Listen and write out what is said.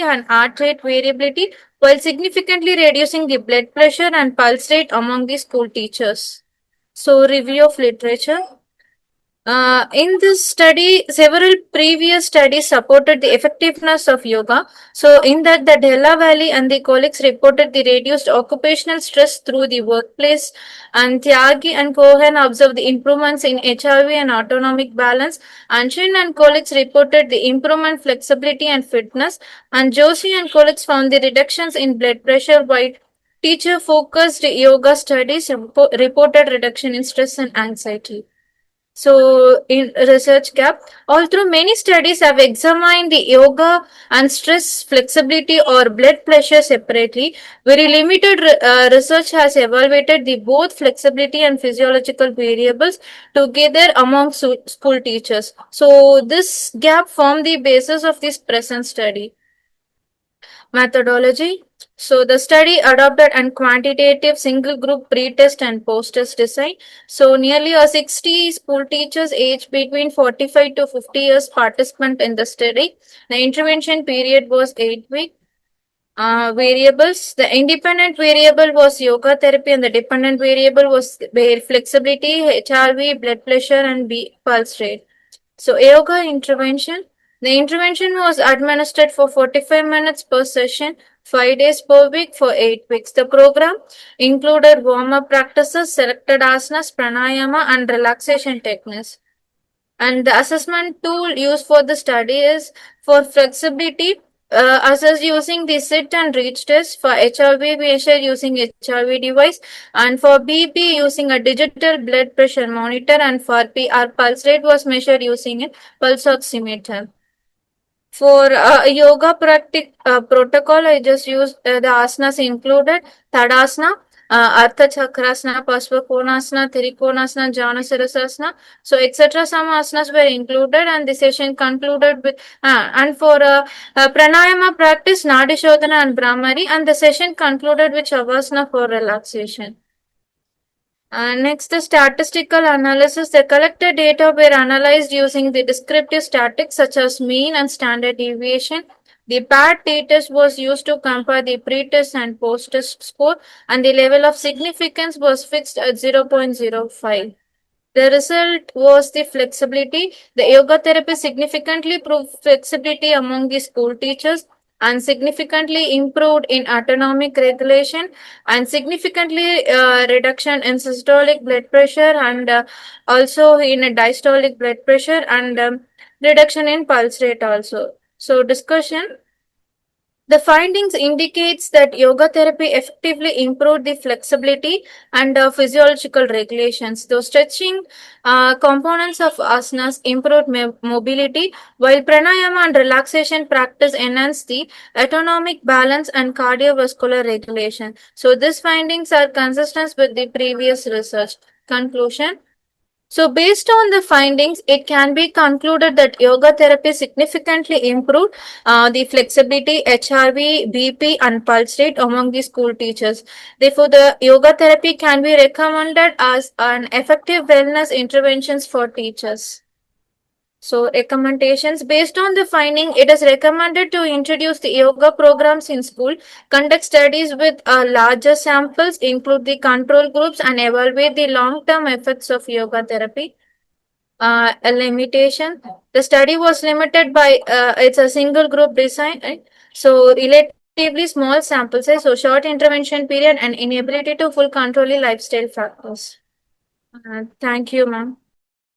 and heart rate variability while significantly reducing the blood pressure and pulse rate among the school teachers. So, review of literature. In this study, several previous studies supported the effectiveness of yoga. So, in that, the Della Valley and the colleagues reported the reduced occupational stress through the workplace, and Tyagi and Cohen observed the improvements in HRV and autonomic balance. And Shin and colleagues reported the improvement flexibility and fitness, and Joshi and colleagues found the reductions in blood pressure, while teacher focused yoga studies reported reduction in stress and anxiety. So, in research gap, although many studies have examined the yoga and stress flexibility or blood pressure separately, very limited research has evaluated the both flexibility and physiological variables together among school teachers. So, this gap formed the basis of this present study. Methodology. So the study adopted a quantitative single group pre-test and post-test design. So nearly 60 school teachers aged between 45 to 50 years participant in the study. The intervention period was 8 weeks. Variables. The independent variable was yoga therapy and the dependent variable was flexibility, HRV, blood pressure and pulse rate. So yoga intervention. The intervention was administered for 45 minutes per session, 5 days per week for 8 weeks. The program included warm-up practices, selected asanas, pranayama, and relaxation techniques. And the assessment tool used for the study is for flexibility, assess using the sit and reach test. For HRV measure using HRV device, and for BP using a digital blood pressure monitor, and for PR pulse rate was measured using a pulse oximeter. For yoga protocol, I just used the asanas included Tadasana, Artha Chakrasana, Parsvakonasana, Trikonasana, Janasarasasana. So, etc. Some asanas were included, and the session concluded with, and for pranayama practice, Nadi Shodhana and Brahmari, and the session concluded with Shavasana for relaxation. Next, the statistical analysis. The collected data were analyzed using the descriptive statistics such as mean and standard deviation. The paired t-test was used to compare the pre-test and post-test score, and the level of significance was fixed at 0.05. The result was the flexibility. The yoga therapy significantly proved flexibility among the school teachers and significantly improved in autonomic regulation and significantly reduction in systolic blood pressure and also in diastolic blood pressure and reduction in pulse rate also. So discussion. The findings indicates that yoga therapy effectively improved the flexibility and physiological regulations. The stretching components of asanas improved mobility, while pranayama and relaxation practice enhanced the autonomic balance and cardiovascular regulation. So these findings are consistent with the previous research. Conclusion. So, based on the findings, it can be concluded that yoga therapy significantly improved the flexibility, HRV, BP, and pulse rate among the school teachers. Therefore, the yoga therapy can be recommended as an effective wellness interventions for teachers. So, recommendations based on the finding, it is recommended to introduce the yoga programs in school, conduct studies with larger samples, include the control groups, and evaluate the long-term effects of yoga therapy. A limitation. The study was limited by it's a single group design, right? So relatively small sample size, so short intervention period, and inability to full control the lifestyle factors. Thank you, ma'am.